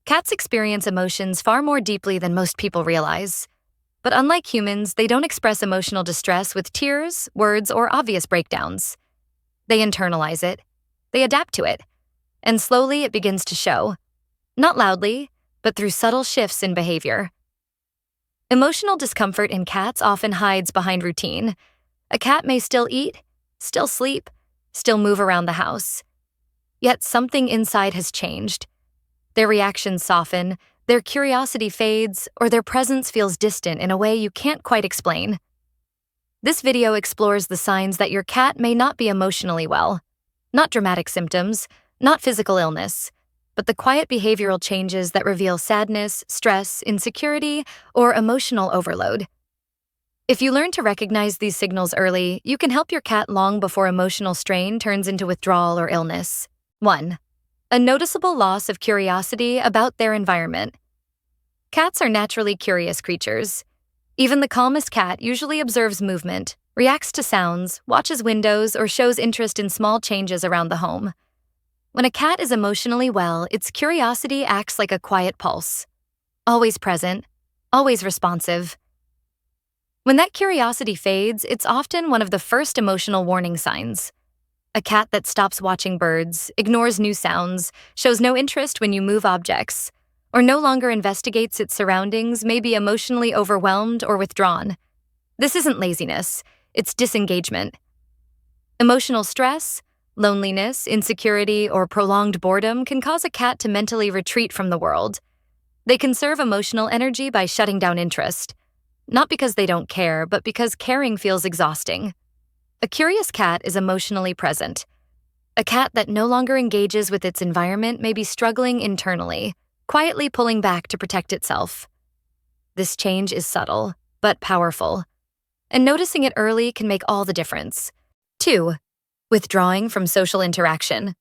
Cats experience emotions far more deeply than most people realize. But unlike humans, they don't express emotional distress with tears, words, or obvious breakdowns. They internalize it. They adapt to it. And slowly it begins to show. Not loudly, but through subtle shifts in behavior. Emotional discomfort in cats often hides behind routine. A cat may still eat, still sleep, still move around the house. Yet something inside has changed. Their reactions soften, their curiosity fades, or their presence feels distant in a way you can't quite explain. This video explores the signs that your cat may not be emotionally well. Not dramatic symptoms, not physical illness, but the quiet behavioral changes that reveal sadness, stress, insecurity, or emotional overload. If you learn to recognize these signals early, you can help your cat long before emotional strain turns into withdrawal or illness. 1. A noticeable loss of curiosity about their environment. Cats are naturally curious creatures. Even the calmest cat usually observes movement, reacts to sounds, watches windows, or shows interest in small changes around the home. When a cat is emotionally well, its curiosity acts like a quiet pulse. Always present, always responsive. When that curiosity fades, it's often one of the first emotional warning signs. A cat that stops watching birds, ignores new sounds, shows no interest when you move objects, or no longer investigates its surroundings may be emotionally overwhelmed or withdrawn. This isn't laziness, it's disengagement. Emotional stress, loneliness, insecurity, or prolonged boredom can cause a cat to mentally retreat from the world. They conserve emotional energy by shutting down interest, not because they don't care, but because caring feels exhausting. A curious cat is emotionally present. A cat that no longer engages with its environment may be struggling internally, quietly pulling back to protect itself. This change is subtle, but powerful, and noticing it early can make all the difference. 2. Withdrawing from social interaction.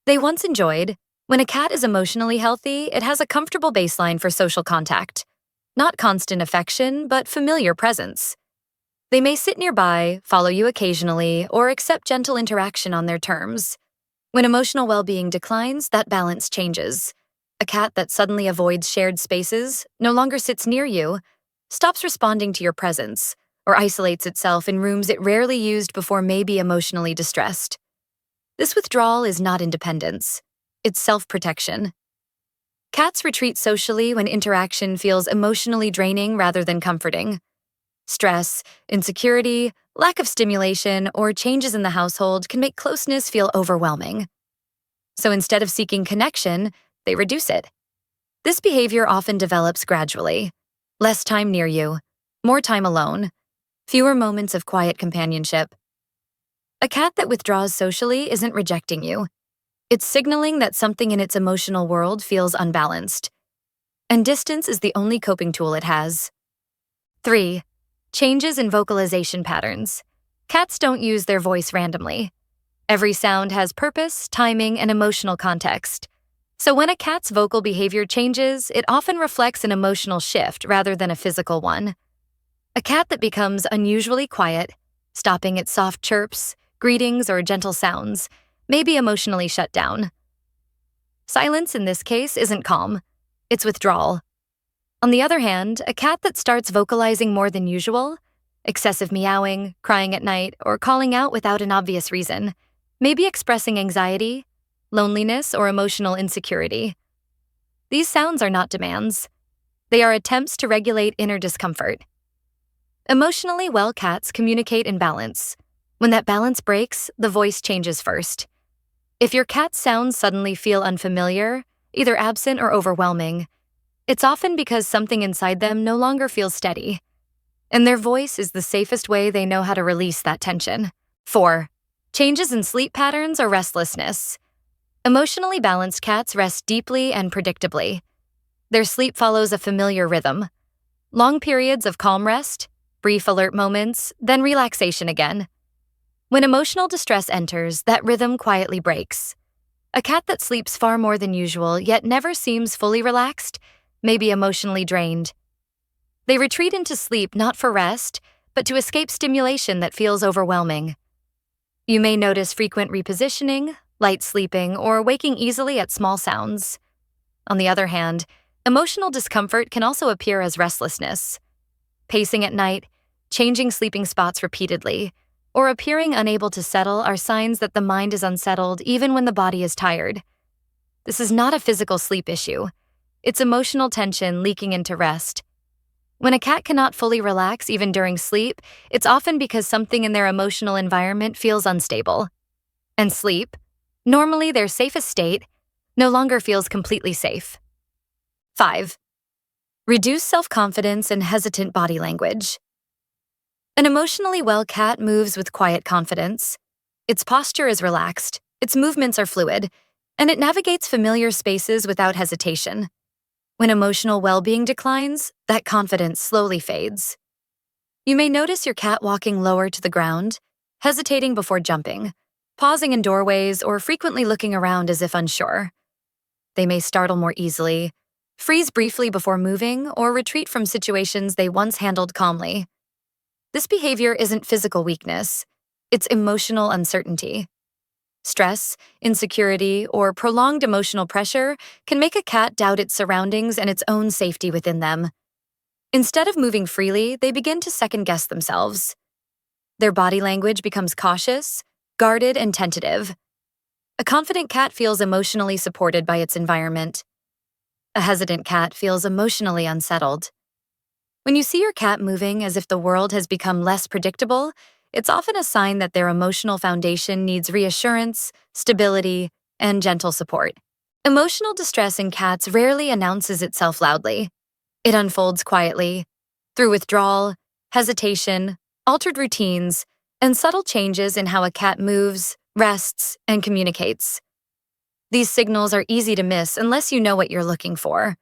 They once enjoyed. When a cat is emotionally healthy, it has a comfortable baseline for social contact. Not constant affection, but familiar presence. They may sit nearby, follow you occasionally, or accept gentle interaction on their terms. When emotional well-being declines, that balance changes. A cat that suddenly avoids shared spaces, no longer sits near you, stops responding to your presence, or isolates itself in rooms it rarely used before may be emotionally distressed. This withdrawal is not independence. It's self-protection. Cats retreat socially when interaction feels emotionally draining rather than comforting. Stress, insecurity, lack of stimulation, or changes in the household can make closeness feel overwhelming. So instead of seeking connection, they reduce it. This behavior often develops gradually. Less time near you, more time alone, fewer moments of quiet companionship. A cat that withdraws socially isn't rejecting you. It's signaling that something in its emotional world feels unbalanced. And distance is the only coping tool it has. 3. Changes in vocalization patterns. Cats don't use their voice randomly. Every sound has purpose, timing, and emotional context. So when a cat's vocal behavior changes, it often reflects an emotional shift rather than a physical one. A cat that becomes unusually quiet, stopping its soft chirps, greetings, or gentle sounds, may be emotionally shut down. Silence in this case isn't calm, it's withdrawal. On the other hand, a cat that starts vocalizing more than usual, excessive meowing, crying at night, or calling out without an obvious reason, may be expressing anxiety, loneliness, or emotional insecurity. These sounds are not demands. They are attempts to regulate inner discomfort. Emotionally well cats communicate in balance. When that balance breaks, the voice changes first. If your cat's sounds suddenly feel unfamiliar, either absent or overwhelming, it's often because something inside them no longer feels steady. And their voice is the safest way they know how to release that tension. 4. Changes in sleep patterns or restlessness. Emotionally balanced cats rest deeply and predictably. Their sleep follows a familiar rhythm. Long periods of calm rest, brief alert moments, then relaxation again. When emotional distress enters, that rhythm quietly breaks. A cat that sleeps far more than usual yet never seems fully relaxed may be emotionally drained. They retreat into sleep not for rest, but to escape stimulation that feels overwhelming. You may notice frequent repositioning, light sleeping, or waking easily at small sounds. On the other hand, emotional discomfort can also appear as restlessness. Pacing at night, changing sleeping spots repeatedly, or appearing unable to settle are signs that the mind is unsettled even when the body is tired. This is not a physical sleep issue. It's emotional tension leaking into rest. When a cat cannot fully relax even during sleep, it's often because something in their emotional environment feels unstable. And sleep, normally their safest state, no longer feels completely safe. 5. Reduce self-confidence and hesitant body language. An emotionally well cat moves with quiet confidence. Its posture is relaxed, its movements are fluid, and it navigates familiar spaces without hesitation. When emotional well-being declines, that confidence slowly fades. You may notice your cat walking lower to the ground, hesitating before jumping, pausing in doorways, or frequently looking around as if unsure. They may startle more easily, freeze briefly before moving, or retreat from situations they once handled calmly. This behavior isn't physical weakness, it's emotional uncertainty. Stress, insecurity, or prolonged emotional pressure can make a cat doubt its surroundings and its own safety within them. Instead of moving freely, they begin to second-guess themselves. Their body language becomes cautious, guarded, and tentative. A confident cat feels emotionally supported by its environment. A hesitant cat feels emotionally unsettled. When you see your cat moving as if the world has become less predictable, it's often a sign that their emotional foundation needs reassurance, stability, and gentle support. Emotional distress in cats rarely announces itself loudly. It unfolds quietly, through withdrawal, hesitation, altered routines, and subtle changes in how a cat moves, rests, and communicates. These signals are easy to miss unless you know what you're looking for.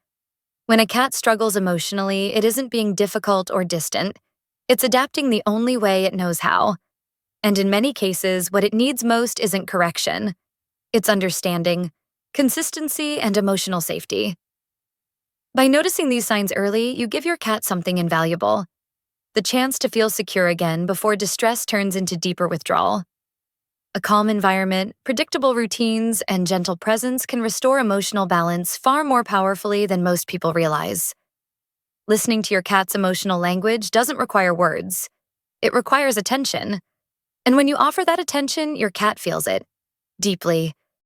When a cat struggles emotionally, it isn't being difficult or distant. It's adapting the only way it knows how. And in many cases, what it needs most isn't correction. It's understanding, consistency, and emotional safety. By noticing these signs early, you give your cat something invaluable: the chance to feel secure again before distress turns into deeper withdrawal. A calm environment, predictable routines, and gentle presence can restore emotional balance far more powerfully than most people realize. Listening to your cat's emotional language doesn't require words. It requires attention. And when you offer that attention, your cat feels it, deeply,